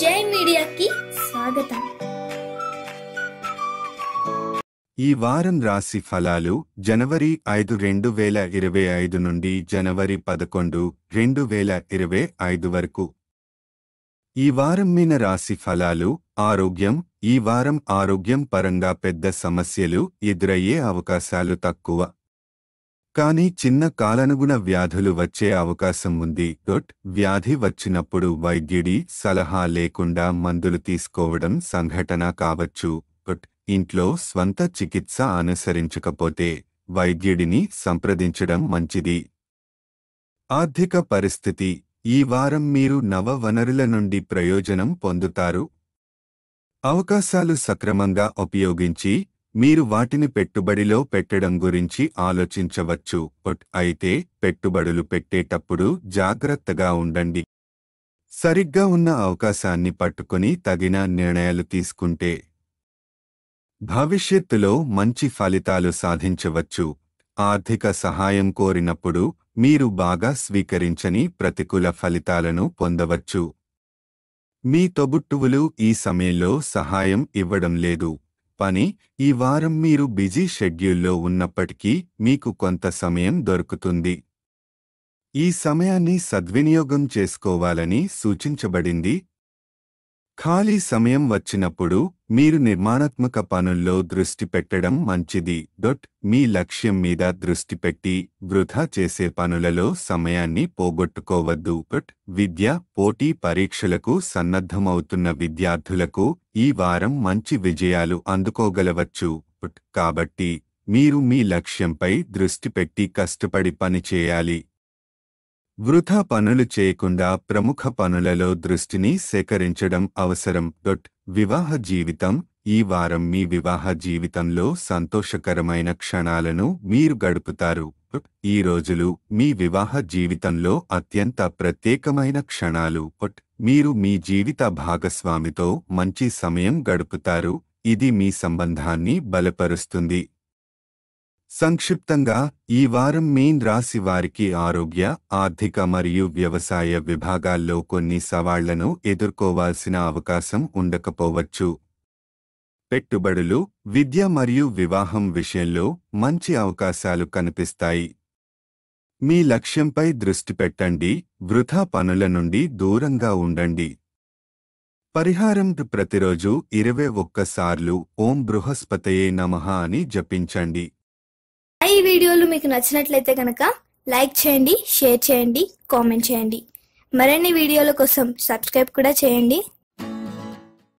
జై మీడియాకి స్వాగతం। ఈ వారం రాశి ఫలాలు జనవరి 5, 2025 నుండి జనవరి 11, 2025 వరకు। ఈ వారం మీన రాశి ఫలాలు ఆరోగ్యం। ఈ వారం ఆరోగ్యం పరంగా పెద్ద సమస్యలు ఎదురయ్యే అవకాశాలు తక్కువ, కానీ చిన్న కాలానుగుణ వ్యాధులు వచ్చే అవకాశం ఉంది। వ్యాధి వచ్చినప్పుడు వైద్యుడి సలహా లేకుండా మందులు తీసుకోవడం సంఘటన కావచ్చు। ఇంట్లో స్వంత చికిత్స అనుసరించకపోతే వైద్యుడిని సంప్రదించడం మంచిది। ఆర్థిక పరిస్థితి ఈ వారం మీరు నవ వనరుల నుండి ప్రయోజనం పొందుతారు। అవకాశాలు సక్రమంగా ఉపయోగించి మీరు వాటిని పెట్టుబడిలో పెట్టడం గురించి ఆలోచించవచ్చు। అయితే పెట్టుబడులు పెట్టేటప్పుడు జాగ్రత్తగా ఉండండి। సరిగ్గా ఉన్న అవకాశాన్ని పట్టుకొని తగిన నిర్ణయాలు తీసుకుంటే భవిష్యత్తులో మంచి ఫలితాలు సాధించవచ్చు। ఆర్థిక సహాయం కోరినప్పుడు మీరు బాగా స్వీకరించని ప్రతికూల ఫలితాలను పొందవచ్చు। మీ తోబుట్టువులు ఈ సమయంలో సహాయం ఇవ్వడం లేదు। పని ఈ వారం మీరు బిజీ షెడ్యూల్లో ఉన్నప్పటికీ మీకు కొంత సమయం దొరుకుతుంది। ఈ సమయాన్ని సద్వినియోగం చేసుకోవాలని సూచించబడింది। ఖాళీ సమయం వచ్చినప్పుడు మీరు నిర్మాణాత్మక పనుల్లో దృష్టి పెట్టడం మంచిది। మీ లక్ష్యం మీద దృష్టి పెట్టి వృధా చేసే పనులలో సమయాన్ని పోగొట్టుకోవద్దు। విద్య పోటీ పరీక్షలకు సన్నద్ధమవుతున్న విద్యార్థులకు ఈ వారం మంచి విజయాలు అందుకోగలవచ్చు। కాబట్టి మీరు మీ లక్ష్యంపై దృష్టి పెట్టి కష్టపడి పనిచేయాలి। వృధా పనులు చేయకుండా ప్రముఖ పనులలో దృష్టిని సేకరించడం అవసరం। వివాహ జీవితం ఈ వారం మీ వివాహ జీవితంలో సంతోషకరమైన క్షణాలను మీరు గడుపుతారు। ఈ రోజులు మీ వివాహ జీవితంలో అత్యంత ప్రత్యేకమైన క్షణాలు। మీరు మీ జీవిత భాగస్వామితో మంచి సమయం గడుపుతారు, ఇది మీ సంబంధాన్ని బలపరుస్తుంది। సంక్షిప్తంగా ఈ వారం మీన్ రాశి వారికి ఆరోగ్య, ఆర్థిక మరియు వ్యవసాయ విభాగాల్లో కొన్ని సవాళ్లను ఎదుర్కోవాల్సిన అవకాశం ఉండకపోవచ్చు। పెట్టుబడులు, విద్య మరియు వివాహం విషయంలో మంచి అవకాశాలు కనిపిస్తాయి। మీ లక్ష్యంపై దృష్టి పెట్టండి, వృధా పనుల నుండి దూరంగా ఉండండి। పరిహారం ప్రతిరోజు 21 సార్లు ఓం బృహస్పతయే నమః అని జపించండి। ఈ వీడియోలు మీకు నచ్చినట్లయితే కనుక లైక్ చేయండి, షేర్ చేయండి, కామెంట్ చేయండి। మరిన్ని వీడియోల కోసం సబ్స్క్రైబ్ కూడా చేయండి।